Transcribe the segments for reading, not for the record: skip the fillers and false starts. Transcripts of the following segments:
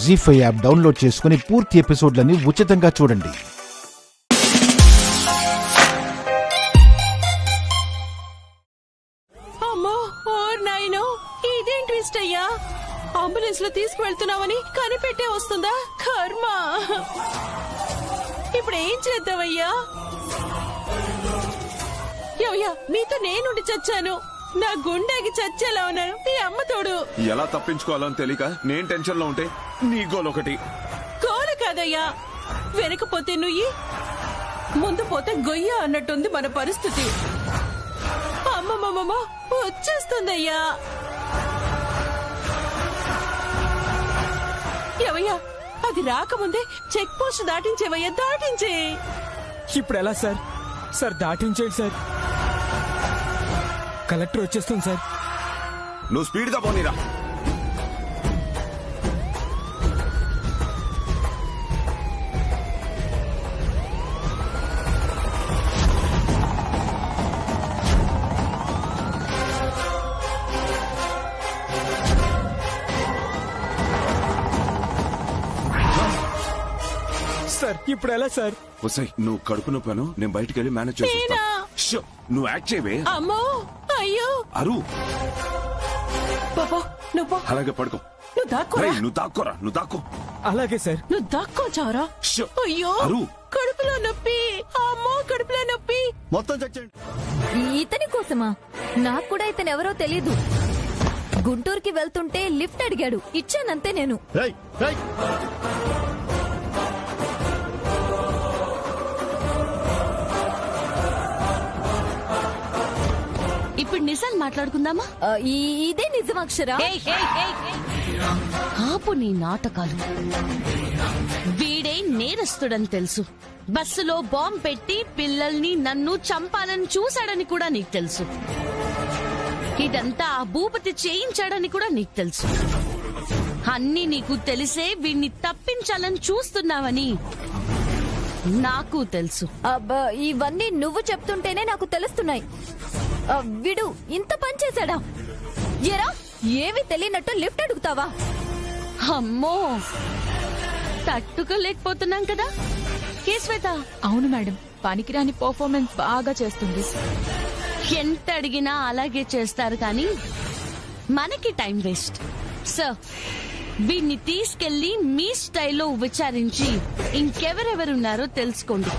జీ5 app download చేసుకుని పూర్తి ఎపిసోడ్లని ఉచితంగా చూడండి. అమ్మో ఓర్ నాయనో, ఇదేం ట్విస్ట్ అయ్యా! అంబులెన్స్ లో తీసుకువెళ్తున్నావని కనిపెట్టే వస్తుందా? కర్మ! ఇప్పుడు ఏం చేద్దామయ్యా? యవ్యా, మీతో నేనుండి చచ్చాను. నా గుండెకి చచ్చేలా ఉన్నాను. మీ అమ్మ తోడు. ఎలా తప్పించుకోవాలని తెలియక నేను టెన్షన్ లో ఉంటే నీ గోల్ ఒకటి. గోలు కాదయ్యా, వెనకపోతే నుయ్యి, ముందు పోతే గొయ్య అన్నట్టుంది మన పరిస్థితి. అమ్మమ్మమ్మ వచ్చేస్తుందయ్యా. ఎవయ్యా, అది రాకముందే చెక్ పోస్ట్ దాటించేవయ్యా, దాటించే. ఇప్పుడు ఎలా సార్? సార్ దాటించేయండి సార్. కలెక్టర్ వచ్చేస్తుంది సార్. నువ్వు స్పీడ్ గా పోనీరా. సార్ ఇప్పుడు ఎలా సార్? వసై, నువ్వు కడుపు నొప్పాను, నేను బయటికి వెళ్ళి మేనేజ్ చేస్తా. నువ్వు యాక్ట్ చేయవే. అమ్మో అయ్యో అరు బాబా, నువ్వు అలాగే పడుకో. నువ్వు దాక్కోరా. నువ్వు దాక్కోరా, నువ్వు దాక్కో. అలాగే సార్. నువ్వు దాక్కోచారా? అయ్యో అరు కడుపులో నొప్పి. అమ్మో కడుపులో నొప్పి. మొత్తం చెక్ చేయండి. ఇతని కోసమా? నాకు కూడా ఇతను ఎవరో తెలీదు. గుంటూరుకి వెళ్తుంటే లిఫ్ట్ అడిగాడు, ఇచ్చానంతే నేను. ఇప్పుడు నిజాలు మాట్లాడుకుందామా? ఇదే నిజం అక్షరా. ఆపు నీ నాటకాలు. వీడే నేరస్తుడని తెలుసు. బస్సులో బాంబు పెట్టి పిల్లల్ని నన్ను చంపాలని చూశాడని కూడా నీకు తెలుసు. ఇదంతా ఆ భూపతి చేయించాడని కూడా నీకు తెలుసు. అన్నీ నీకు తెలిసే వీణ్ణి తప్పించాలని చూస్తున్నావని నాకు తెలుసు. ఇవన్నీ నువ్వు చెప్తుంటేనే నాకు తెలుస్తున్నాయి. వీడు ఇంత పని చేశాడా? ఎరా, ఏవి తెలియనట్టు లిఫ్ట్ అడుగుతావా? అమ్మో, తట్టుకోలేకపోతున్నాం కదా. ఏ శ్వేత? అవును మేడం, పనికిరాని పర్ఫార్మెన్స్ బాగా చేస్తుంది. ఎంత అడిగినా అలాగే చేస్తారు కానీ మనకి టైం వేస్ట్. సార్, వీడిని తీసుకెళ్లి మీ స్టైల్లో విచారించి ఇంకెవరెవరున్నారో తెలుసుకోండి.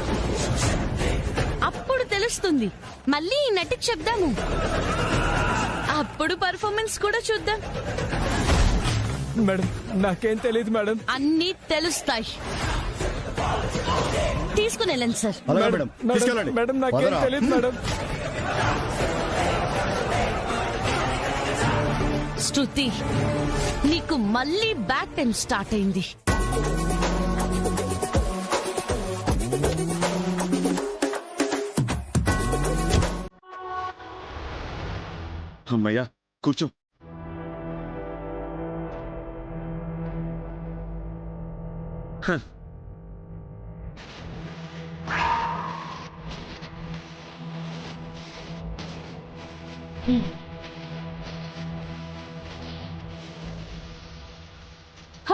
అప్పుడు తెలుస్తుంది. మళ్ళీ ఈ నటికి చెప్దాము. అప్పుడు పర్ఫార్మెన్స్ కూడా చూద్దాం. మేడం నాకేం తెలియదు మేడం. అన్నీ తెలుస్తాయి. తీసుకుని వెళ్ళండి సార్. మేడం నాకేం తెలియదు మేడం. శృతి, నీకు మళ్ళీ బ్యాక్ టైం స్టార్ట్ అయింది. అమ్మయ్యా, కూర్చో.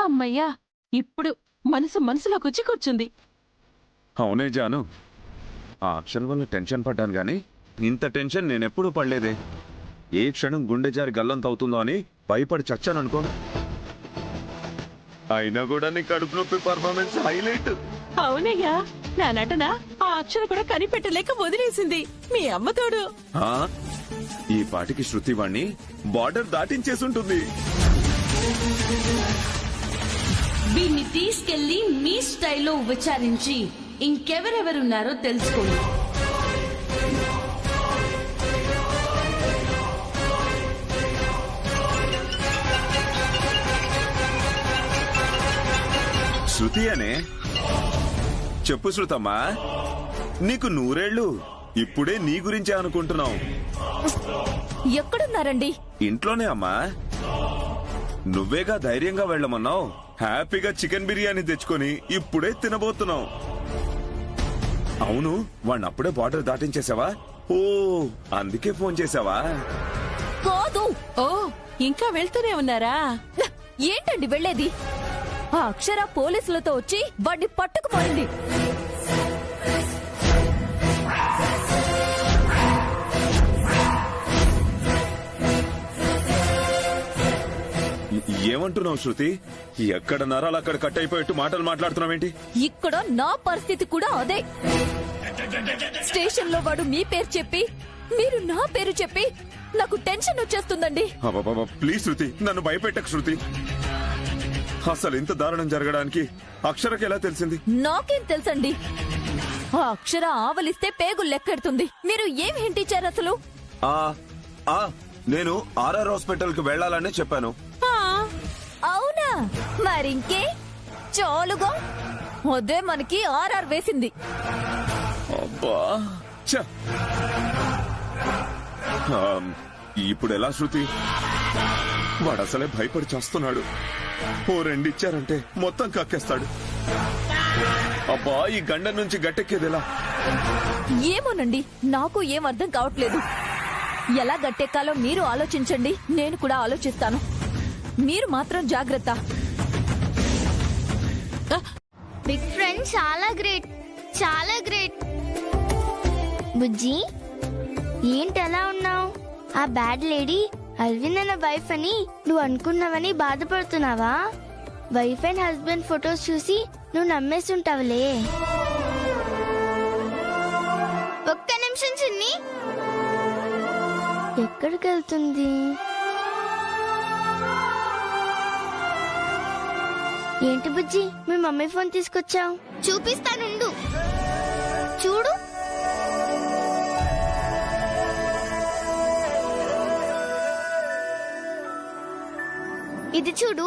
అమ్మయ్యా, ఇప్పుడు మనసులోకి వచ్చి కూర్చుంది. అవునే జాను, ఆ అక్షరం వల్ల టెన్షన్ పడ్డాను గాని ఇంత టెన్షన్ నేనెప్పుడు పడలేదే. ఏ క్షణం గుండె జారి గల్లంత అవుతుందో అని భయపడి చచ్చాను అనుకో. అయినా కూడా నీ కడుపు నొప్పి పర్ఫార్మెన్స్ హైలైట్. అవునయ్యా, నా నటన ఆ అక్షరం కూడా కనిపెట్టలేక వదిలేసింది. మీ అమ్మ తోడు. ఈ పాటికి శృతి వాణ్ణి బార్డర్ దాటించేసుంటుంది. వీడిని తీసుకెళ్లి మీ స్టైల్లో విచారించి ఇంకెవరెవరున్నారో తెలుసుకోండి. శృతి అనే చెప్పు శృతమ్మా, నీకు 100 ఇప్పుడే నీ గురించే అనుకుంటున్నావు. ఎక్కడున్నారండి? ఇంట్లోనే అమ్మా. నువ్వేగా ధైర్యంగా వెళ్ళమన్నావు. హ్యాపీగా చికెన్ బిర్యానీ తెచ్చుకొని ఇప్పుడే తినబోతున్నావు. అవును, వాణ్ణి అప్పుడే బార్డర్ దాటించేసావా? ఓ, అందుకే ఫోన్ చేసావా? కాదు. ఓ, ఇంకా వెళ్తూనే ఉన్నారా? ఏంటండి వెళ్ళేది? ఆ అక్షర పోలీసులతో వచ్చి వాడిని పట్టుకుపోయింది. ఏమంటున్నావు శృతి? ఎక్కడ నరాలు అక్కడ కట్ అయిపోయేట్టు మాటలు మాట్లాడుతున్నావేంటి? ఇక్కడ నా పరిస్థితి కూడా అదే. స్టేషన్ లో వాడు మీ పేరు చెప్పి, మీరు నా పేరు చెప్పి నాకు టెన్షన్ వచ్చేస్తుందండి. అబ్బబ్బబ్బ, ప్లీజ్ శృతి, నన్ను భయపెట్టకు శృతి. అసలు ఇంత దారుణం జరగడానికి అక్షరకి ఎలా తెలిసింది? నాకేం తెలుసండి. ఆ అక్షర ఆవలిస్తే పేగులు లెక్కెడుతుంది. మీరు ఏం హింట్ ఇచ్చారు అసలు? నేను ఆర్ఆర్ హాస్పిటల్ కి వెళ్లాలని చెప్పాను. అవునా? మరింకే చాలుగా అదే మనకి ఆర్ఆర్ వేసింది. అబ్బా ఛ! ఇప్పుడు ఎలా శృతి? వాడు అసలే భయపడి చేస్తున్నాడు. ఓ రెండిచ్చారంటే మొత్తం కక్కేస్తాడు. అబ్బా, ఈ గండం నుంచి గట్టెక్కేదెలా? ఏమోనండి, నాకు ఏం అర్థం కావట్లేదు. ఎలా గట్టెక్కాలో మీరు ఆలోచించండి, నేను కూడా ఆలోచిస్తాను. మీరు మాత్రం జాగ్రత్త. బిగ్ ఫ్రెండ్ చాలా గ్రేట్, చాలా గ్రేట్. బుజ్జి, ఏంటి ఎలా ఉన్నావు? ఆ బ్యాడ్ లేడీ అల్విన్ అన్న వైఫ్ అని నువ్వు అనుకున్నావని బాధపడుతున్నావా? వైఫ్ అండ్ హస్బెండ్ ఫొటోస్ చూసి నువ్వు నమ్మేస్తుంటావులే. ఒక్క నిమిషం చిన్ని. ఎక్కడికి వెళ్తుంది? ఏంటి బుజ్జి, మీ మమ్మీ ఫోన్ తీసుకొచ్చావు? చూపిస్తానుండు. చూడు. ఇది చూడు.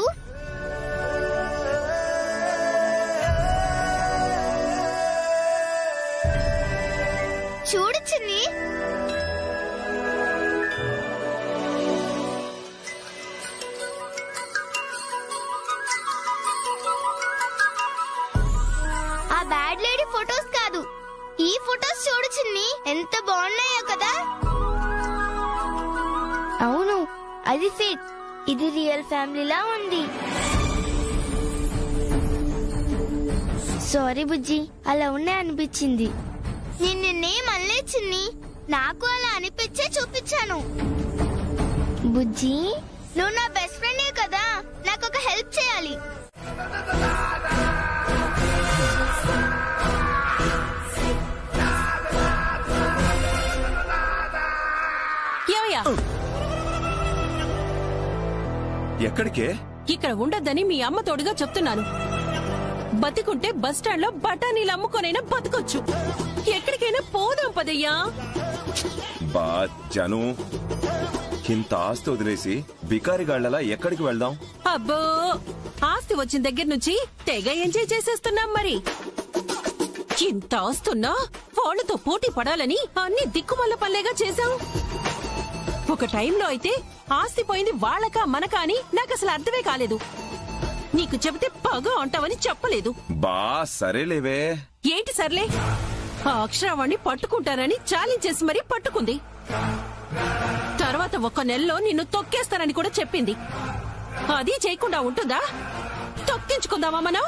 చూడు చిన్ని. ఆ బ్యాడ్ లేడీ ఫొటోస్ కాదు, ఈ ఫొటోస్ చూడు చిన్ని, ఎంత బాగున్నాయో కదా. అవును, అది ఫేక్, ఇది రియల్ ఫ్యామిలీలా ఉంది. సారీ బుజ్జి, అలా ఉన్నాయి అనిపించింది. నిన్నేం అనలే చిన్ని, నాకు అలా అనిపించే చూపించాను. బుజ్జి, నువ్వు నా బెస్ట్ ఫ్రెండే కదా, నాకు ఒక హెల్ప్ చేయాలి. ఏమయ్యా, ఎక్కడికే? ఇక్కడ ఉండొద్దని మీ అమ్మ తోడుగా చెప్తున్నాను. బతికుంటే బస్టాండ్ లో బఠానీలు అమ్ముకొనైనా బతకొచ్చు. ఎక్కడికైనా పోదాం పదయ్యా. బా జను, ఇంత ఆస్తి వదిలేసి బికారిగాళ్లలా ఎక్కడికి వెళ్దాం? అబ్బో, ఆస్తి వచ్చిన దగ్గర నుంచి తెగ ఎంజాయ్ చేసేస్తున్నాం. మరి ఇంత ఆస్తున్నా వాళ్ళతో పోటీ పడాలని అన్ని దిక్కుమల్ల పల్లెగా చేశాం. ఒక టైంలో అయితే ఆస్తి పోయింది వాళ్ళకా మనకా అని నాకు అసలు అర్థమే కాలేదు. నీకు చెబితే పగ అంటావని చెప్పలేదు. బా సరేలేవే. ఏంటి సర్లే? ఆ అక్షరవాణ్ణి పట్టుకుంటానని ఛాలెంజ్ చేసి మరీ పట్టుకుంది. తర్వాత ఒక్క నెలలో నిన్ను తొక్కేస్తానని కూడా చెప్పింది. అది చేయకుండా ఉంటుందా? తొక్కించుకుందామా మనం?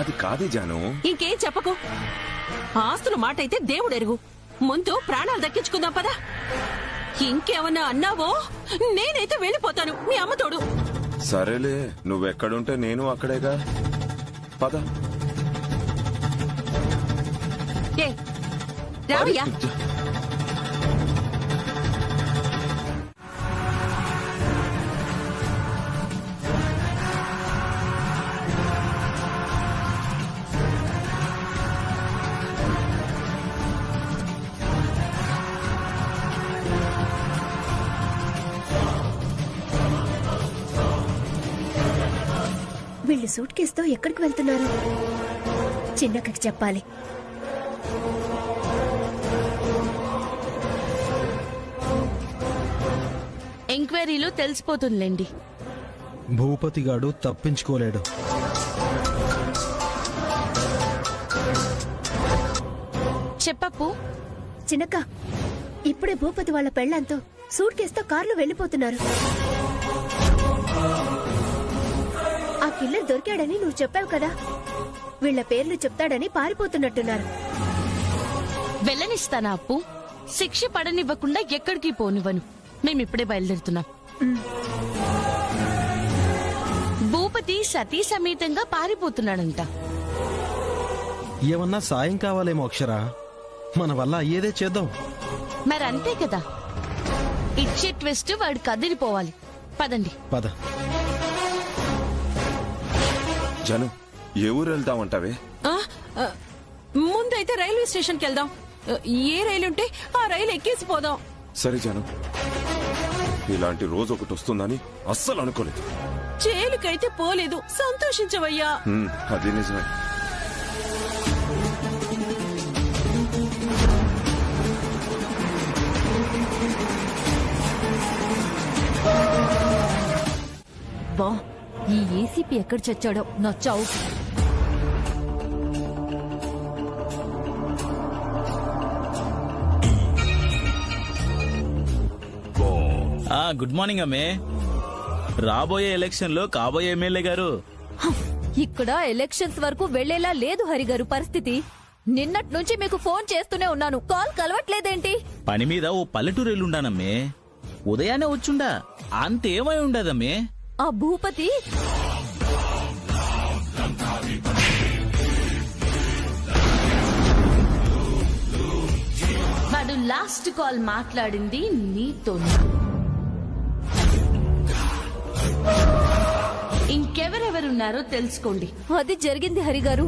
అది కాదు జాను. ఇంకేం చెప్పకు. ఆస్తుల మాట అయితే దేవుడెరుగు. ముందు ప్రాణాలు దక్కించుకుందాం పదా. ఇంకేమన్నా అన్నావో నేనైతే వెళ్ళిపోతాను మీ అమ్మతోడు. సరేలే, నువ్వెక్కడుంటే నేను అక్కడేగా. పద. ఏ రావయ్యా. వీళ్ళు సూట్ కేసుతో ఎక్కడికి వెళ్తున్నారు? చిన్నక్కకి చెప్పాలి. ఎంక్వైరీలో తెలిసిపోతుందిలేండి. భూపతిగాడు తప్పించుకోలేడు. చెప్పప్పు. చిన్నక్క, ఇప్పుడే భూపతి వాళ్ళ పెళ్లంతో సూట్ కేసుతో కారులో వెళ్లిపోతున్నారు. ఆ కిల్లర్ దొరికాడని నువ్వు చెప్పావు కదా. వీళ్ళ పేర్లు చెప్తాడని పారిపోతున్నట్టున్నారు. వెళ్ళనిస్తానా అప్పు? శిక్ష పడనివ్వకుండా ఎక్కడికి పోనివ్వను. మేమిప్పుడే బయలుదేరుతున్నాం. భూపతి సతీ సమేతంగా పారిపోతున్నాడంట. ఏమన్నా సాయం కావాలేమో అక్షరా, మన వల్ల అయ్యేదే చేద్దాం. మరంతే కదా, ఇచ్చే ట్విస్ట్ వాడు కదిలిపోవాలి. పదండి. పద. జను, ఏ ఊరు వెళ్దామంటావే? ముందైతే రైల్వే స్టేషన్కి వెళ్దాం. ఏ రైలు ఉంటే ఆ రైలు ఎక్కేసి పోదాం. సరే జను, ఇలాంటి రోజు ఒకటి వస్తుందని అస్సలు అనుకోలేదు. జైలుకైతే పోలేదు, సంతోషించవయ్యా. అది నిజమే. బా, ఈ ఏసీపీ ఎక్కడ చచ్చాడో నచ్చావు. గుడ్ మార్నింగ్ అమ్మే. రాబోయే ఎలక్షన్ లో కాబోయే ఎమ్మెల్యే గారు. ఇక్కడ ఎలక్షన్స్ వరకు వెళ్లేలా లేదు హరిగారు పరిస్థితి. నిన్నటి నుంచి మీకు ఫోన్ చేస్తూనే ఉన్నాను, కాల్ కలవట్లేదేంటి? పని మీద ఓ పల్లెటూరు వెళ్ళుండానమ్మే. ఉదయాన్నే వచ్చుండా, అంతేమై ఉండదమ్మే. ఆ భూపతి వాడు లాస్ట్ కాల్ మాట్లాడింది నీతో. ఇంకెవరెవరున్నారో తెలుసుకోండి. అది జరిగింది హరిగారు.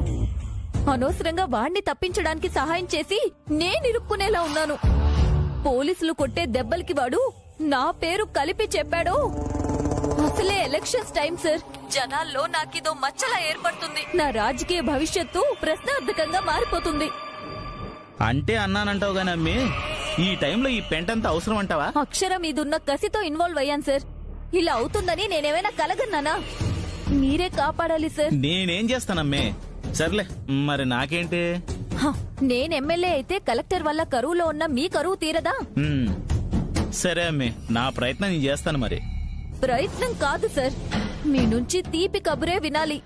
అనవసరంగా వాణ్ణి తప్పించడానికి సహాయం చేసి నేనిరుక్కునేలా ఉన్నాను. పోలీసులు కొట్టే దెబ్బలకి వాడు నా పేరు కలిపి చెప్పాడు. అసలే ఎలక్షన్స్ టైం సార్, జనాల్లో నాకిదో మచ్చలా ఏర్పడుతుంది. నా రాజకీయ భవిష్యత్తు ప్రశ్నార్థకంగా మారిపోతుంది. అంటే అన్నానంటావు గానీ అమ్మే, ఈ టైంలో ఈ పెంటంతా అవసరం అంటావా? అక్షరం మీదున్న కసితో ఇన్వాల్వ్ అయ్యాను సార్. ఇలా అవుతుందని నేనేమైనా కలగన్నానా? మీరే కాపాడాలి సార్. నేనేం చేస్తానమ్మే? సర్లే, మరి నాకేంటి? నేను ఎమ్మెల్యే అయితే కలెక్టర్ వల్ల కరువులో ఉన్న మీ కరువు తీరదా? సరే అమ్మే, నా ప్రయత్నం నేను చేస్తాను. మరి ప్రయత్నం కాదు సార్, మీ నుంచి తీపి కబురే వినాలి.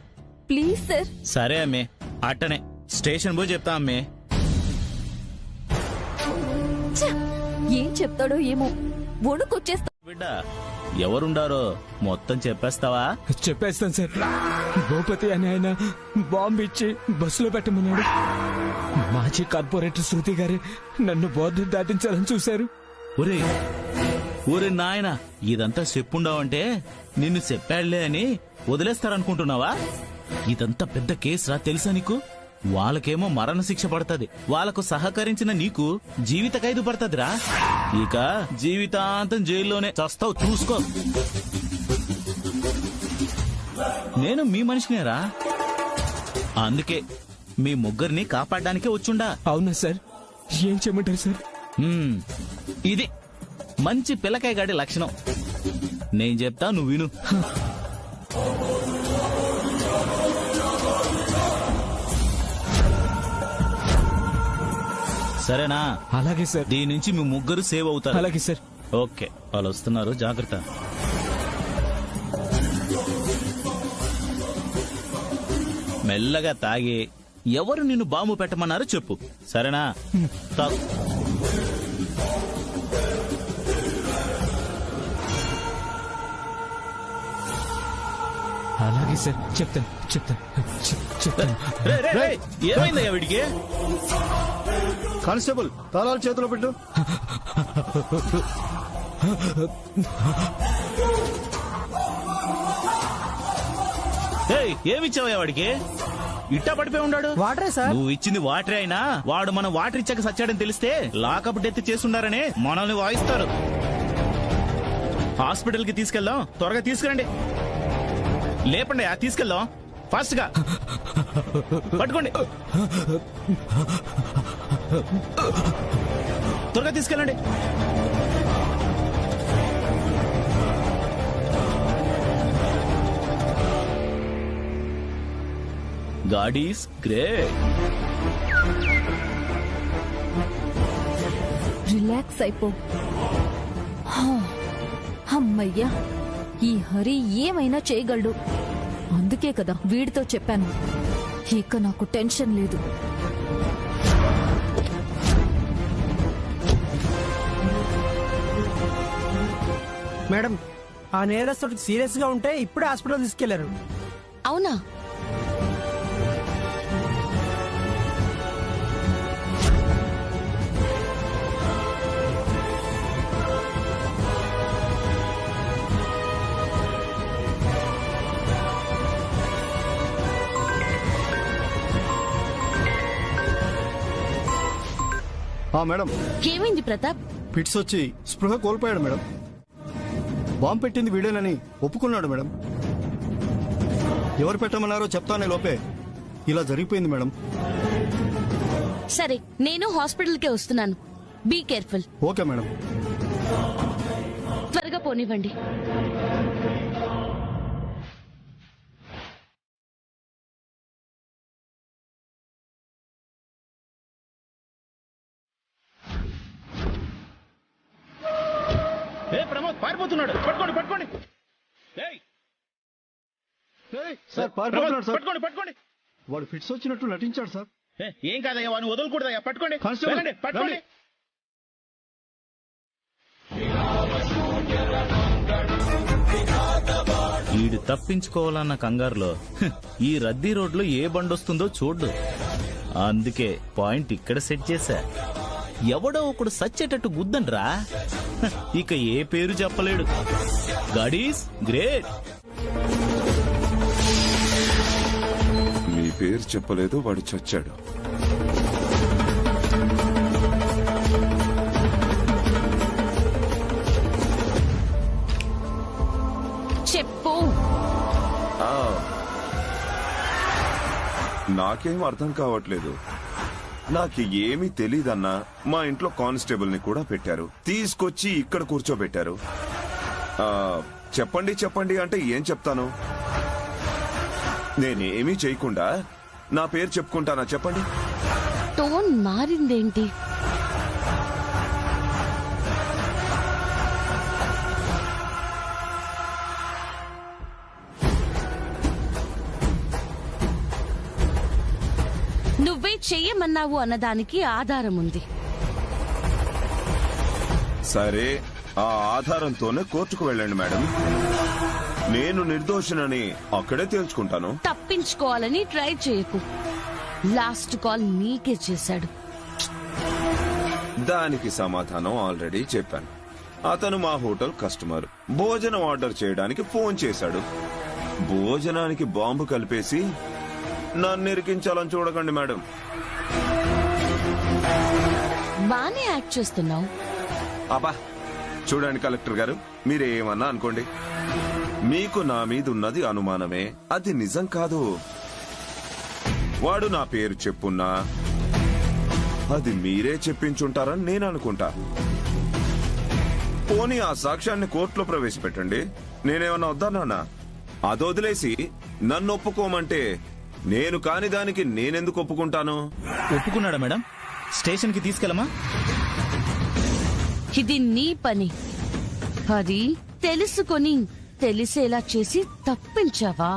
Please sir. సరే అమ్మే, అట్టనే స్టేషన్ పోయి చెప్తా అమ్మే. ఏం చెప్తాడో ఏమో, వణుకొచ్చేస్తా. బిడ్డ, ఎవరుండారో మొత్తం చెప్పేస్తావా? చెప్పేస్తాను సార్. భూపతి అని ఆయన బాంబు ఇచ్చి బస్సులో పెట్టమన్నాడు. మాజీ కార్పొరేటర్ శృతి గారే నన్ను బోర్డు దాటించాలని చూశారు. ఒరే ఒరే నాయన, ఇదంతా చెప్పుండావంటే నిన్ను చెప్పాళ్లే అని వదిలేస్తారనుకుంటున్నావా? ఇదంతా పెద్ద కేసురా, తెలుసా నీకు? వాళ్ళకేమో మరణశిక్ష పడుతుంది, వాళ్ళకు సహకరించిన నీకు జీవిత ఖైదు పడుతుందిరా. ఇక జీవితాంతం జైల్లోనే చస్తావు, చూసుకో. నేను మీ మనిషినేరా, అందుకే మీ ముగ్గురిని కాపాడడానికే వచ్చుండా. అవునా సార్? ఏం చేయమంటారు సార్? ఇది మంచి పిల్లకాయ గాడి లక్షణం. నేను చెప్తా, నువ్వు విను. సరేనా? అలాగే సార్. దీని నుంచి మీ ముగ్గురు సేవ్ అవుతారు. అలాగే సార్. ఓకే, వాళ్ళు వస్తున్నారు, జాగ్రత్త. మెల్లగా తాగి ఎవరు నిన్ను బాంబు పెట్టమన్నారో చెప్పు, సరేనా? తాగు. అలాగే సార్, చెప్తాను చెప్తాను. ఏమైందయ్యా వీడికి? కానిస్టేబుల్, తాళాలు చేతిలో పెట్టు. ఏమిచ్చావయ్యా వాడికి? ఇట్టా పడిపోయి ఉన్నాడు. వాటరే సార్. నువ్వు ఇచ్చింది వాటరే అయినా వాడు మనం వాటర్ ఇచ్చాక సచ్చాడని తెలిస్తే లాకప్ డెత్ చేస్తున్నారని మనల్ని వాయిస్తారు. హాస్పిటల్ కి తీసుకెళ్దాం, త్వరగా తీసుకురండి. లేపండి, తీసుకెళ్దాం ఫాస్ట్ గా. పట్టుకోండి, త్వరగా తీసుకెళ్ళండి. God is great. రిలాక్స్ అయిపో. అమ్మయ్యా, ఈ హరి ఏమైనా చేయగలడు. అందుకే కదా వీడితో చెప్పాను, ఇక నాకు టెన్షన్ లేదు. మేడం, ఆ నేరస్తుడు సీరియస్ గా ఉంటే ఇప్పుడే హాస్పిటల్ తీసుకెళ్లారు. అవునా? మేడం, ఏమైంది ప్రతాప్? ఫిట్స్ వచ్చి స్పృహ కోల్పోయాడు మేడం. బాంబు పెట్టింది వీడేనని ఒప్పుకున్నాడు మేడం. ఎవరు పెట్టమన్నారో చెప్తానే లోపే ఇలా జరిగిపోయింది మేడం. సరే, నేను హాస్పిటల్కే వస్తున్నాను. Be careful. Okay madam. త్వరగా పోనివ్వండి. ప్రమోద్ పారిపోతున్నాడు, పట్టుకోండి పట్టుకోండి. సార్ పారిపోతున్నాడు సార్. పట్టుకోండి పట్టుకోండి. వాడు ఫిట్స్ వచ్చినట్టు నటించాడు సార్. ఏం కాదయ్యా, వాడిని వదలకూడదయ్యా. పట్టుకోండి కానిస్టేబుల్, పట్టుకోండి. ఈడు తప్పించుకోవాలన్న కంగారులో ఈ రద్దీ రోడ్లో ఏ బండొస్తుందో చూడ్డు. అందుకే పాయింట్ ఇక్కడ సెట్ చేశా. ఎవడో ఒకడు సచ్చేటట్టు గుద్దండ్రా. ఇక ఏ పేరు చెప్పలేడు. గాడీస్ గ్రేట్. మీ పేరు చెప్పలేదు, వాడు చచ్చాడు. చెప్పు. నాకేం అర్థం కావట్లేదు. నాకు ఏమీ తెలీదన్నా మా ఇంట్లో కానిస్టేబుల్ ని కూడా పెట్టారు, తీసుకొచ్చి ఇక్కడ కూర్చోబెట్టారు. చెప్పండి చెప్పండి అంటే ఏం చెప్తాను? నేనేమీ చేయకుండా నా పేరు చెప్పుకుంటానా చెప్పండి? టోన్ మారిందేంటి? నువ్వే చెయ్యమన్నావు అన్నదానికి ఆధారం ఉంది. సరే, ఆ ఆధారంతోనే కోర్టుకు వెళ్ళండి మేడం. నేను నిర్దోషినని అక్కడే తేల్చుకుంటాను. తప్పించుకోవాలని ట్రై చేయకు. లాస్ట్ కాల్ నీకే చేశాడు. దానికి సమాధానం ఆల్రెడీ చెప్పాను. అతను మా హోటల్ కస్టమర్. భోజనం ఆర్డర్ చేయడానికి ఫోన్ చేశాడు. భోజనానికి బాంబు కలిపేసి నన్ను ఇరికించాలని చూడకండి మేడం. బానే యాక్ట్ చేస్తున్నావు. అబ్బా చూడండి కలెక్టర్ గారు, మీరేమన్నా అనుకోండి, మీకు నా మీద ఉన్నది అనుమానమే, అది నిజం కాదు. వాడు నా పేరు చెప్పున్నా అది మీరే చెప్పించుంటారని నేను అనుకుంటా. పోనీ ఆ సాక్ష్యాన్ని కోర్టులో ప్రవేశపెట్టండి, నేనేమన్నా వద్దన్నా? అదొదిలేసి నన్ను ఒప్పుకోమంటే నేను కాని దానికి నేనెందుకు ఒప్పుకుంటాను? ఒప్పుకున్నాడా మేడం? స్టేషన్ కి తీసుకెళ్ళమా? ఇది నీ పని. అది తెలుసుకొని తెలిసేలా చేసి తప్పించావా?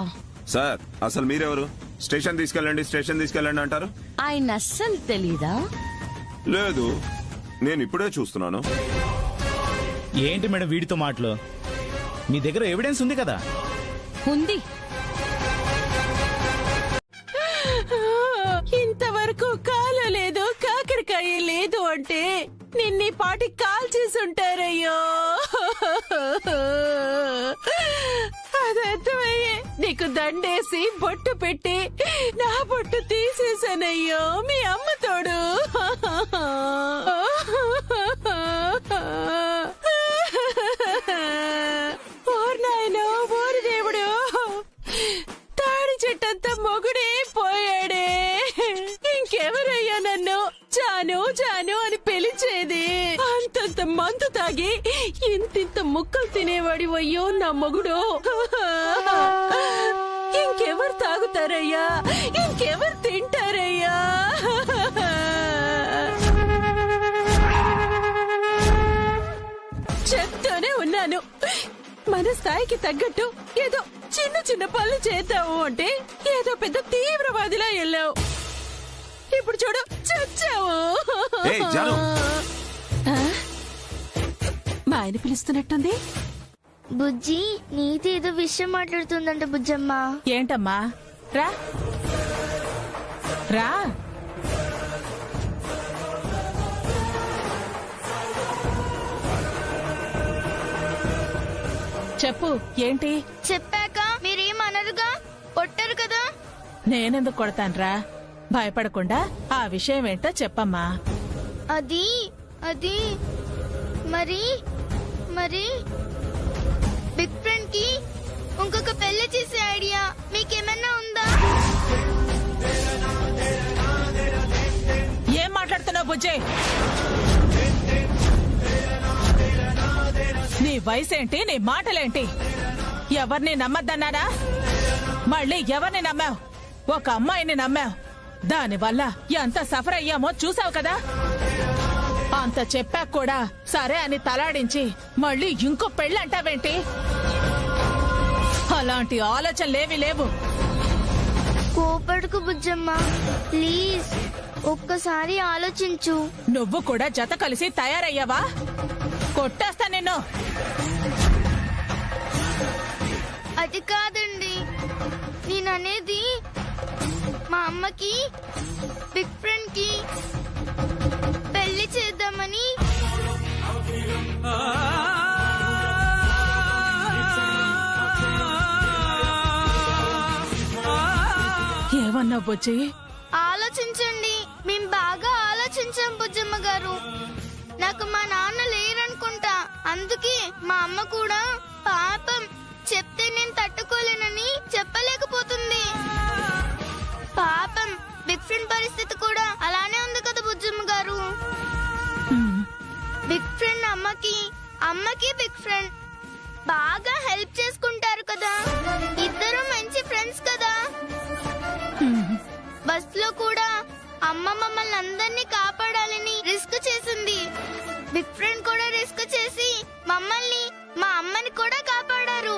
సార్, అసలు మీరెవరు? స్టేషన్ తీసుకెళ్ళండి, స్టేషన్ తీసుకెళ్ళండి అంటారు. ఆయన అస్సలు తెలీదా? లేదు, నేను ఇప్పుడే చూస్తున్నాను. ఏంటి మేడం వీడితో మాటలు? మీ దగ్గర ఎవిడెన్స్ ఉంది కదా? ఉంది. ఇంతవరకు కాలు లేదు, కాకరకాయ లేదు అంటే నిన్నీ పాటి కాల్ చేసుంటారయ్యో. అదర్థమయ్యే నీకు దండేసి బొట్టు పెట్టి నా బొట్టు తీసేసానయ్యో మీ అమ్మ తోడు. ఓర్ నాయనో, ఓరి దేవుడు, తాడి చెట్టంతా మొగుడే పోయాడే. ఇంకెవరయ్యా నన్ను జాను జాను అని పిలిచేది? అంతంత మందు తాగి ఇంతింత ముక్కలు తినేవాడి అయ్యో నా మొగుడు. ఇంకెవరు తాగుతారయ్యా? ఇంకెవరు తింటారయ్యా? చెప్తూనే ఉన్నాను, మన స్థాయికి తగ్గట్టు ఏదో చిన్న చిన్న పనులు చేద్దాము అంటే ఏదో పెద్ద తీవ్రవాదిలా వెళ్ళావు. ఇప్పుడు చూడు చచ్చావు. ఏయ్, జాను. ఆ? మా ఆయన పిలుస్తున్నట్టుంది. బుజ్జి నీతో ఏదో విషయం మాట్లాడుతుందంట బుజ్జమ్మ. ఏంటమ్మా? రా రా. చెప్పు, ఏంటి? చెప్పాక మీరేమనరుగా, కొట్టరు కదా? నేనెందుకు కొడతాన్రా? భయపడకుండా ఆ విషయం ఏంటో చెప్పమ్మా. అది అది మరి మరి బిగ్ ఫ్రెండ్ కి ఇంకొక పెళ్లి చేసే ఐడియా మీకేమన్నా ఉందా? ఏం మాట్లాడుతున్నావు బుజ్జే? నీ వయసేంటి, నీ మాటలేంటి? ఎవరిని నమ్మద్దన్నానా? మళ్ళీ ఎవరిని నమ్మావు? ఒక అమ్మాయిని నమ్మావు. దానివల్ల ఎంత సఫర్ అయ్యామో చూసావు కదా. అంత చెప్పాక కూడా సరే అని తలాడించి మళ్ళీ ఇంకో పెళ్ళంటావేంటి? అలాంటి ఆలోచనలేవి లేవు. కోపడుకు బుజ్జమ్మ, ప్లీజ్ ఒక్కసారి ఆలోచించు. నువ్వు కూడా జత కలిసి తయారయ్యావా? కొట్టేస్తా నిన్ను. అది కాదండి, నేననేది మా అమ్మకి బిగ్ ఫ్రెండ్ కి పెళ్లి చేద్దామని. ఏమన్నావు బుజ్జి? ఆలోచించండి, మేం బాగా ఆలోచించాం బుజ్జమ్మ గారు. నాకు మా నాన్న లేరనుకుంటా, అందుకే మా అమ్మ కూడా పాపం చెప్తే నేను తట్టుకోలేనని చెప్పలేకపోతుంది. పాపం బిగ్ ఫ్రెండ్ పరిస్థితి కూడా అలానే ఉంది కదా బుజ్జమ్మ గారు. బిగ్ ఫ్రెండ్ అమ్మకి బిగ్ ఫ్రెండ్ బాగా హెల్ప్ చేసుకుంటారు కదా. ఇద్దరు మంచి ఫ్రెండ్స్ కదా. బస్ లో కూడా అమ్మ మమ్మల్ని అందరినీ కాపాడాలని రిస్క్ చేసింది. బిగ్ ఫ్రెండ్ కూడా రిస్క్ చేసి మమ్మల్ని, మా అమ్మని కూడా కాపాడారు.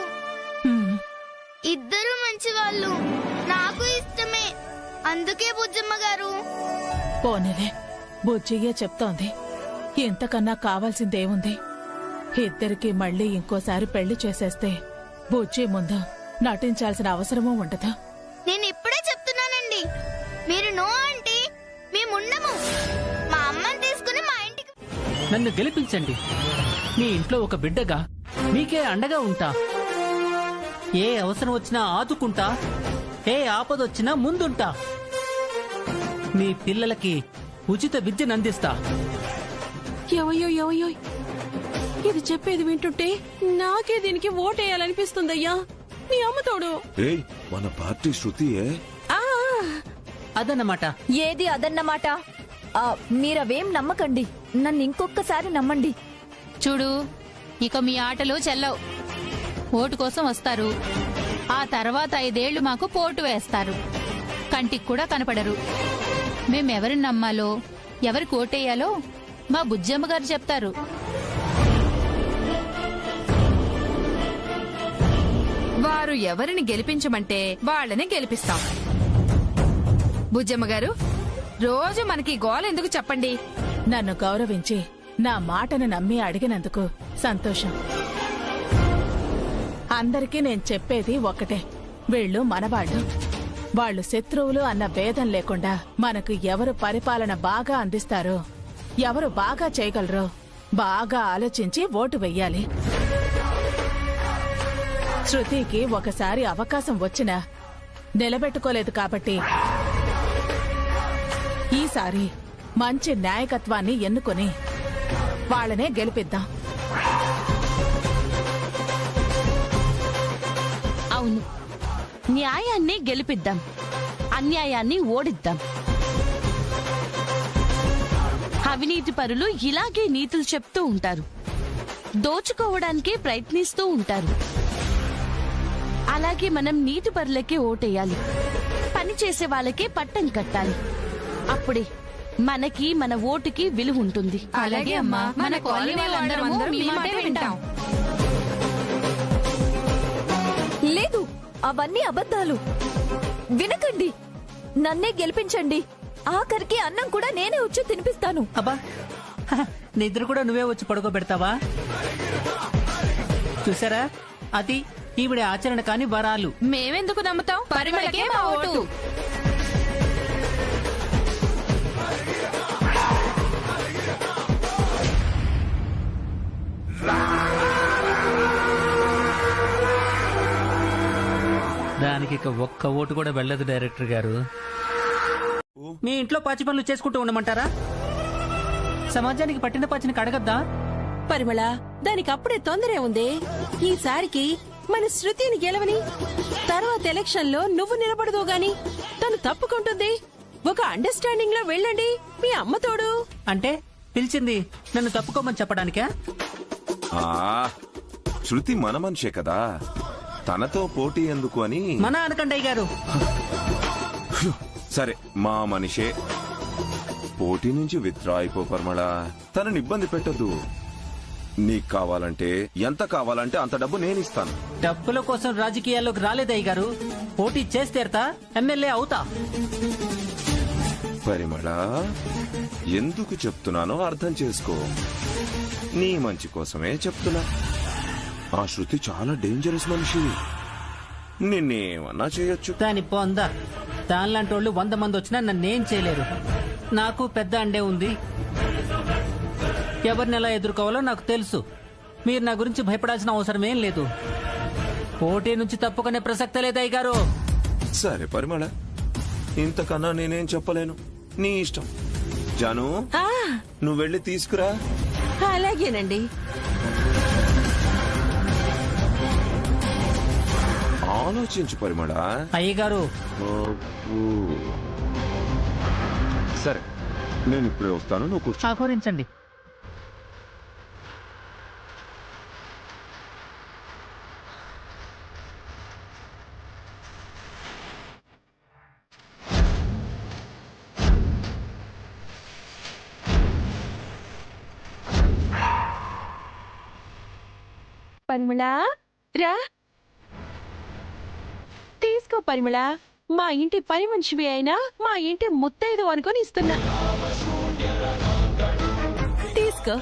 ఇద్దరు మంచి వాళ్ళు, నాకు ఇష్టమే. అందుకే బుజ్జమ్మ గారు. పోనీలే, బుజ్జియే చెప్తోంది. ఇంతకన్నా కావాల్సిందేముంది? ఇద్దరికి మళ్ళీ ఇంకోసారి పెళ్లి చేసేస్తే బుజ్జి ముందు నటించాల్సిన అవసరమూ ఉండదు. నేను ఇప్పుడే చెప్తున్నానండి, మీరు నో అంటే మేముండము. మా అమ్మని తీసుకుని మా ఇంటికి. నన్ను గెలిపించండి. మీ ఇంట్లో ఒక బిడ్డగా మీకే అండగా ఉంటా. ఏ అవసరం వచ్చినా ఆదుకుంటా, ఏ ఆపదొచ్చినా ముందుంటా. మీ పిల్లలకి ఉచిత విద్యను అందిస్తా. ఎవయో ఇది చెప్పేది వింటుంటే నాకే దీనికి ఓటేయాలనిపిస్తుందయ్యా. మీ అమ్మతోడు. ఏయ్, మన పార్టీ శృతియే. అదన్నమాట. ఏది అదన్నమాట? మీరవేం నమ్మకండి, నన్ను ఇంకొకసారి నమ్మండి. చూడు, ఇక మీ ఆటలు చెల్లవు. ఓటు కోసం వస్తారు, ఆ తర్వాత 5 ఏళ్లు మాకు పోటు వేస్తారు. కంటికి కూడా కనపడరు. మేమెవరిని నమ్మాలో, ఎవరికి ఓటేయాలో మా బుజ్జమ్మ గారు చెప్తారు. వారు ఎవరిని గెలిపించమంటే వాళ్ళని గెలిపిస్తాం. బుజ్జమ్మ గారు, రోజు మనకి గోల ఎందుకు చెప్పండి? నన్ను గౌరవించి నా మాటను నమ్మి అడిగినందుకు సంతోషం. అందరికీ నేను చెప్పేది ఒక్కటే, వీళ్ళు మనవాళ్లు. వాళ్ళు శత్రువులు అన్న భేదం లేకుండా మనకు ఎవరు పరిపాలన బాగా అందిస్తారో, ఎవరు బాగా చేయగలరో బాగా ఆలోచించి ఓటు వెయ్యాలి. శృతికి ఒకసారి అవకాశం వచ్చినా నిలబెట్టుకోలేదు కాబట్టి ఈసారి మంచి నాయకత్వాన్ని ఎన్నుకొని వాళ్ళనే గెలిపిద్దాం. అవును, న్యాయాన్ని గెలిపిద్దాం, అన్యాయాన్ని ఓడిద్దాం. అవినీతి పరులు ఇలాగే నీతులు చెప్తూ ఉంటారు, దోచుకోవడానికే ప్రయత్నిస్తూ ఉంటారు. అలాగే మనం నీతి పరులకే ఓటేయాలి, పని చేసే వాళ్ళకే పట్టం కట్టాలి. అప్పుడే మనకి, మన ఓటుకి విలువ ఉంటుంది. అలాగే అమ్మా, మన కాలనీ వాళ్ళందరము మీ మాటే వింటాం. లేదు, అవన్నీ అబద్ధాలు. వినకండి, నన్నే గెలిపించండి. ఆఖరికి అన్నం కూడా నేనే వచ్చి తినిపిస్తాను. అబ్బా, నిద్ర కూడా నువ్వే వచ్చి పడుకోబెడతావా? చూసారా, అది ఈవిడ ఆచరణ కాని వరాలు. మేమెందుకు నమ్ముతాం? పరిమళకే మా ఓటు. దానికి ఇక ఒక్క ఓటు కూడా వెళ్ళదు డైరెక్టర్ గారు. మీ ఇంట్లో పాచి పనులు చేసుకుంటూ ఉండమంటారా? సమాజానికి పట్టిన పాచిని కడగద్దా? పరిమళ, దానికి అప్పుడే తొందరే ఉంది. ఈసారికి మన శృతిని గెలవని, తర్వాత ఎలక్షన్ లో నువ్వు నిలబడదు గాని తను తప్పుకుంటుంది. ఒక అండర్స్టాండింగ్ లో వెళ్ళండి, మీ అమ్మ తోడు. అంటే పిలిచింది నన్ను తప్పుకోమని చెప్పడానికా? శృతి మన మనిషే కదా, తనతో పోటీ ఎందుకు అని. మన అనకండి గారు. సరే, మా మనిషే. పోటీ నుంచి విత్డ్రా అయిపో పరిమళ. తనని ఇబ్బంది పెట్టద్దు. నీకు కావాలంటే, ఎంత కావాలంటే అంత డబ్బు నేను ఇస్తాను. డబ్బుల కోసం రాజకీయాల్లోకి రాలేదయ్య గారు. పోటీ చేస్తేరతా, ఎమ్మెల్యే అవుతా. పరిమళ, ఎందుకు చెప్తున్నానో అర్థం చేసుకో. నీ మంచి కోసమే చెప్తున్నా. ఆ శృతి చాలా డేంజరస్ మనిషి. నిన్నేమన్నా చేయొచ్చు. దాని పొందా, దానిలాంటి వాళ్ళు 100 మంది వచ్చినా నన్నేం చేయలేరు. నాకు పెద్ద అండే ఉంది. ఎవరిని ఎలా ఎదుర్కోవాలో నాకు తెలుసు. మీరు నా గురించి భయపడాల్సిన అవసరమేం లేదు. పోటీ నుంచి తప్పుకునే ప్రసక్తే లేదయ్య గారు. సరే పరిమళ, ఇంతకన్నా నేనేం చెప్పలేను. నీ ఇష్టం. జాను, నువ్వు వెళ్ళి తీసుకురా. అలాగేనండి. ఆలోచించు పరిమళ. అయ్యగారు, సరే, నేను ఇప్పుడే వస్తాను. నువ్వు కూర్చో. ఆహ్వానించండి. పరిమళ, రా. తీసుకో పరిమళ. మా ఇంటి పని మనిషివి అయినా మా ఇంటి ముత్తైదు అనుకుని ఇస్తున్నా. తీసుకో.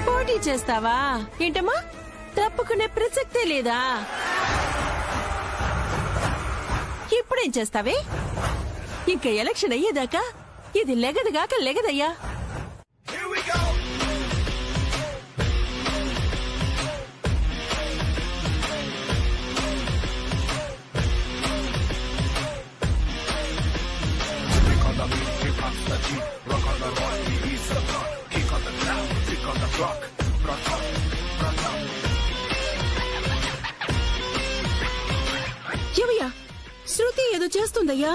పోటీ చేస్తావా ఏంటమ్మా? తప్పుకునే ప్రసక్తే లేదా? ఇప్పుడేం చేస్తావే? ఇంకా ఎలక్షన్ అయ్యేదాకా ఇది లెగదుగాక లెగదయ్యా. ఏమయ్యా, శృతి ఏదో చేస్తుందయ్యా.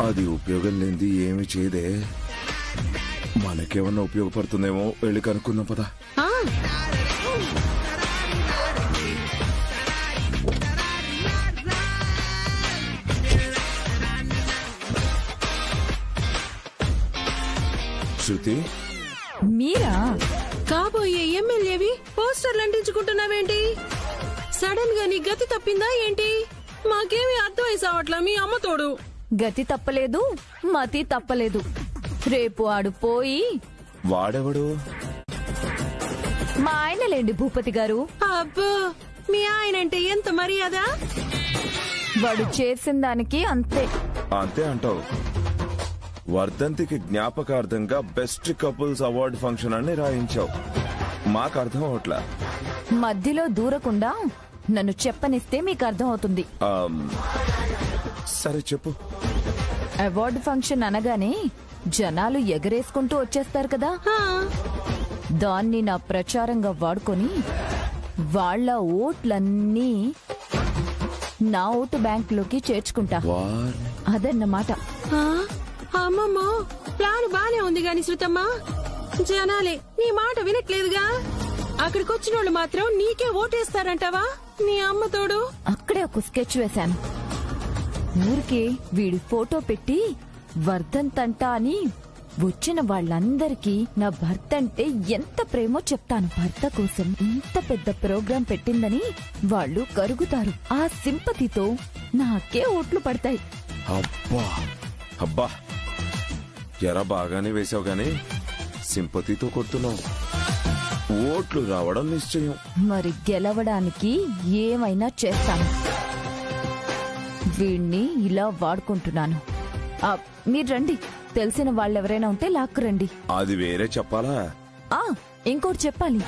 అది ఉపయోగం లేనిది ఏమి చేయదే. మనకేమన్నా ఉపయోగపడుతుందేమో, వెళ్ళి కనుక్కుందాం పదా. శృతి, మీరా? కాబోయే ఎమ్మెల్యేవి పోస్టర్లు అంటించుకుంటున్నావేంటి? సడన్ గా నీ గతి తప్పిందా ఏంటి? మాకేమీ అర్థమై సావట్లా. మీ అమ్మ తోడు. గతి తప్పలేదు, మతి తప్పలేదు. రేపు ఆడు పోయి. వాడెవడు? మా ఆయనలేండి భూపతి గారు. అబ్బో, మీ ఆయనంటే ఎంత మర్యాద. వాడు చేసిన దానికి అంతే. అంతే అంటావు? వర్ధంతికి జ్ఞాపకార్థంగా బెస్ట్ కపుల్స్ అవార్డు ఫంక్షన్ అని రాయించావు. మాకు అర్థం అవట్లా. మధ్యలో దూరకుండా నన్ను చెప్పనిస్తే మీకు అర్థం అవుతుంది. సరే చెప్పు. అవార్డు ఫంక్షన్ అనగానే జనాలు ఎగరేసుకుంటూ వచ్చేస్తారు కదా, దాన్ని నా ప్రచారంగా వాడుకొని వాళ్ళ ఓట్లన్నీ నా ఓటు బ్యాంకులోకి చేర్చుకుంటా. అదన్నమాట. అమ్మమ్మో, ప్లాన్ బానే ఉంది గాని శృతమ్మా, జనాలే నీ మాట వినట్లేదుగా. అక్కడికొచ్చిన వాళ్ళు మాత్రం నీకే ఓటేస్తారంటావా? నీ అమ్మ తోడు. అక్కడే ఒక స్కెచ్ వేశాను. ఊరికే వీడి ఫోటో పెట్టి వర్ధంతంట అని వచ్చిన వాళ్ళందరికీ నా భర్త అంటే ఎంత ప్రేమో చెప్తాను. భర్త కోసం ఇంత పెద్ద ప్రోగ్రాం పెట్టిందని వాళ్ళు కరుగుతారు. ఆ సింపతితో నాకే ఓట్లు పడతాయి. అబ్బా అబ్బా, ఎరా బాగానే వేసావు గాని సింపతితో కొడుతున్నావు. ఓట్లు రావడం నిశ్చయం. మరి గెలవడానికి ఏమైనా చేస్తాను. వీణ్ణి ఇలా వాడుకుంటున్నాను. మీరు రండి, తెలిసిన వాళ్ళెవరైనా ఉంటే లాక్కురండి. అది వేరే చెప్పాలా? ఇంకోటి చెప్పాలి.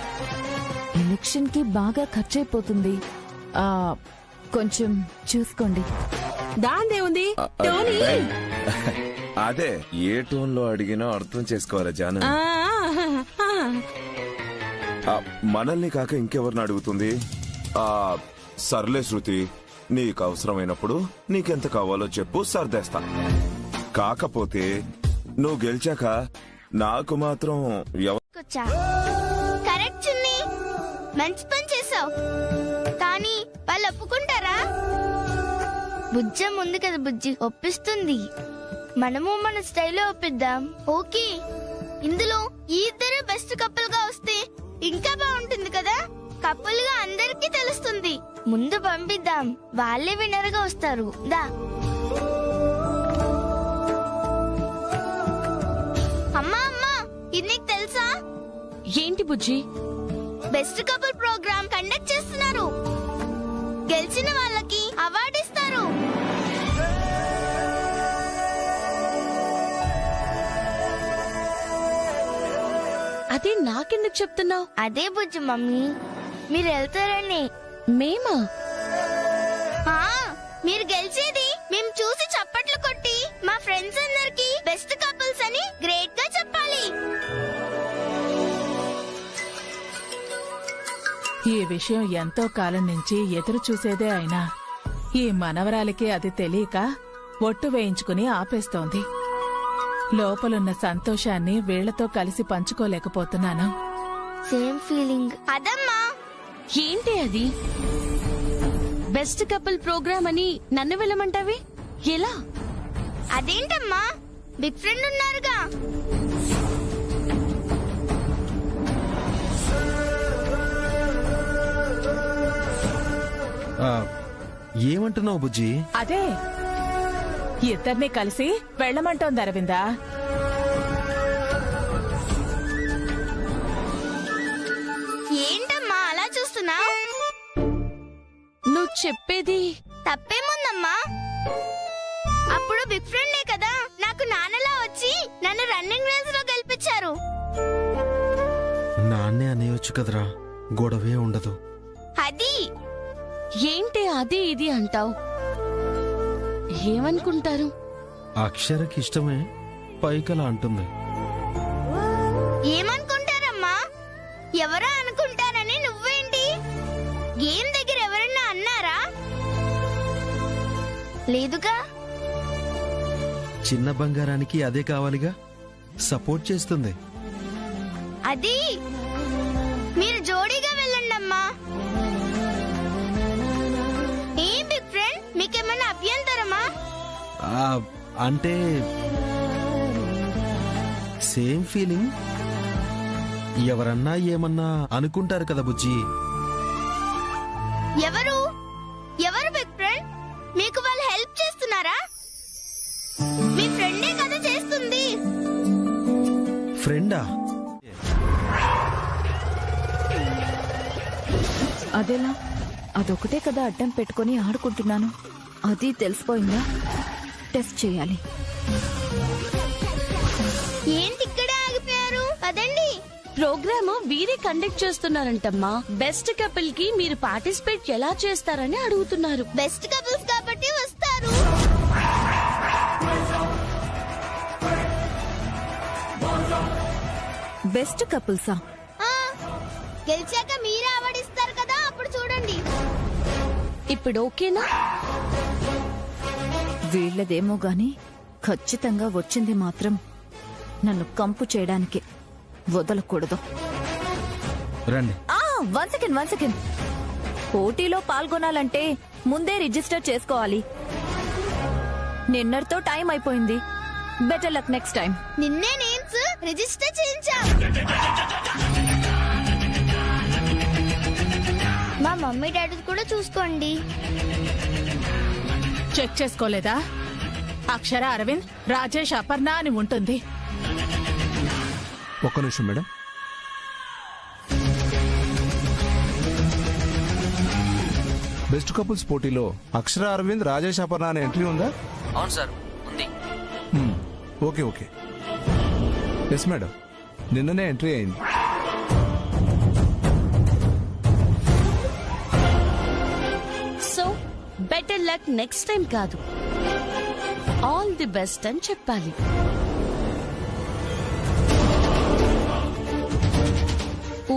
ఎలక్షన్ కి బాగా ఖర్చయిపోతుంది, కొంచెం చూసుకోండి. దాందే ఉంది. అదే ఏ టోన్ లో అడిగినా అర్థం చేసుకోవాలా జాను? మనల్ని కాక ఇంకెవరిని అడుగుతుంది? సర్లే శృతి, నీకు అవసరమైనప్పుడు నీకెంత కావాలో చెప్పు, సర్దేస్తా. కాకపోతే నువ్వు గెలిచాక నాకు మాత్రం కరెక్ట్ చిన్ని, మంచి పని చేసావు. కానీ వాళ్ళు ఒప్పుకుంటారా? బుజ్జం ఉంది కదా బుజ్జి, ఒప్పిస్తుంది. మనము మన స్టైల్లో ఒప్పిద్దాం. ఓకే, ఇందులో ఈ ఇద్దరు బెస్ట్ కపుల్ గా వస్తే ఇంకా బాగుంటుంది కదా. కపుల్ గా అందరికీ తెలుస్తుంది. ముందు పంపిద్దాం, వాళ్ళే విన్నర్ గా వస్తారు. దా. అమ్మా అమ్మా, ఇది నీకు తెలుసా? ఏంటి బుజ్జి? బెస్ట్ కపుల్ ప్రోగ్రామ్ కండక్ట్ చేస్తున్నారు. గెలిచిన వాళ్ళకి అవార్డు ఇస్తారు. అదే నాకెందుకు చెప్తున్నావు? అదే బుజ్జి మమ్మీ, మీరు వెళ్తారని. మేమా? మీరు గెలిచేది మేము చూసి చప్పట్లు కొట్టి మా ఫ్రెండ్స్ అందరికి బెస్ట్ కపుల్స్ అని గ్రేట్ గా చెప్పాలి. ఈ విషయం ఎంతో కాలం నుంచి ఎదురు చూసేదే అయినా ఈ మనవరాలికి అది తెలియక ఒట్టు వేయించుకుని ఆపేస్తోంది. లోపలున్న సంతోషాన్ని వీళ్లతో కలిసి పంచుకోలేకపోతున్నాను. Same feeling. అదమ్మా. ఏంటి అది? బెస్ట్ కపుల్ ప్రోగ్రామ్ అని నన్ను వెళ్ళమంటావి? ఎలా? అదేంటమ్మా, బిగ్ ఫ్రెండ్ ఉన్నారుగా. ఏమంటున్నావు బుజ్జి? అదే ఇద్దరిని కలిసి వెళ్ళమంటోంది అరవిందా. ఏంటమ్మా అలా చూస్తున్నా? నువ్వు చెప్పేది తప్పేముందమ్మా? అప్పుడు బిగ్ ఫ్రెండే కదా నాకు నాన్నలా వచ్చి నన్ను రన్నింగ్ రేస్ లో గెలిపించారు. నాన్నే అనేయొచ్చు కదరా, గొడవే ఉండదు. అది ఏంటి అది ఇది అంటావు? ఏమనుకుంటారు? అక్షరకి ఇష్టమే పైకలా అంటుంది. ఏమనుకుంటారమ్మా? ఎవరో అనుకుంటారని నువ్వేంటి? గేమ్ దగ్గర ఎవరన్నా అన్నారా? లేదుగా. చిన్న బంగారానికి అదే కావాలిగా, సపోర్ట్ చేస్తుంది. అది మీరు జోడీగా వెళ్ళండమ్మా. ఏం బిగ్ ఫ్రెండ్, మీకేమన్నా అభ్యంతరమా? అంటే సేమ్ ఫీలింగ్. ఎవరన్నా ఏమన్నా అనుకుంటారు కదా బుజ్జి. ఎవరు బిగ్ ఫ్రెండ్? మీకు వాళ్ళు హెల్ప్ చేస్తున్నారా? మీ ఫ్రెండే కదా చేస్తుంది. ఫ్రెండా? అదేలా? అదొకటే కదా అడ్డం పెట్టుకుని ఆడుకుంటున్నాను. అది తెలిసిపోయిందా? టెస్ట్ చేయాలి. ఏంటి ఇక్కడే ఆగిపోయారు? అదండి, ప్రోగ్రామ్ వీరే కండక్ట్ చేస్తున్నారంటమ్మా. బెస్ట్ కపుల్ కి మీరు పార్టిసిపేట్ ఎలా చేస్తారని అడుగుతున్నారు. బెస్ట్ కపుల్స్ కాబట్టి వస్తారు. బెస్ట్ కపుల్సా? గెలిచాక మీరే అవార్డు ఇస్తారు కదా, అప్పుడు చూడండి. ఇప్పుడు ఓకేనా? వీళ్ళదేమో గాని ఖచ్చితంగా వచ్చింది మాత్రం నన్ను కంపు చేయడానికి. వదలకూడదు. రండి. One second. పోటీలో పాల్గొనాలంటే ముందే రిజిస్టర్ చేసుకోవాలి. నిన్నటితో టైం అయిపోయింది. Better luck next time. నిన్నే నేమ్స్ రిజిస్టర్ చేయించాం. మా మమ్మీ డాడీ కూడా చూసుకోండి. చెక్ చేసుకోలేదా? అక్షర, అరవింద్, రాజేష్, అపర్ణ అని ఉంటుంది. ఒక్క నిమిషం మేడం. బెస్ట్ కపుల్స్ పోటీలో అక్షర, అరవింద్, రాజేష్, అపర్ణ అనే ఎంట్రీ ఉందా? అవును సార్, ఉంది. ఓకే. ఎస్ మేడం, నిన్ననే ఎంట్రీ అయింది. So better luck next time కాదు, ఆల్ ది బెస్ట్ అని చెప్పాలి.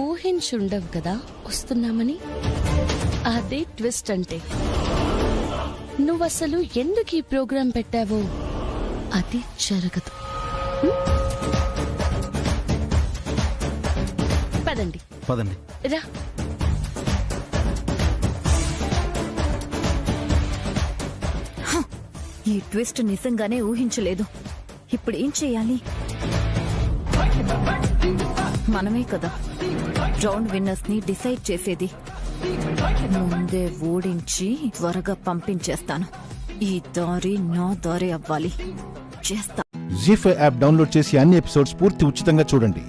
ఊహించుండవు కదా వస్తున్నామని. అదే ట్విస్ట్ అంటే. నువ్వసలు ఎందుకు ఈ ప్రోగ్రాం పెట్టావో అది జరగదు. పదండి. రా. ఈ ట్విస్ట్ నిజంగానే ఊహించలేదు. ఇప్పుడు ఏం చెయ్యాలి? మనమే కదా రౌండ్ విన్నర్స్ ని డిసైడ్ చేసేది. ముందే ఓడించి త్వరగా పంపించేస్తాను. ఈ దారి నా దారి అవ్వాలి. చేస్తా. జీ5 యాప్ డౌన్లోడ్ చేసి అన్ని ఎపిసోడ్స్ పూర్తి ఉచితంగా చూడండి.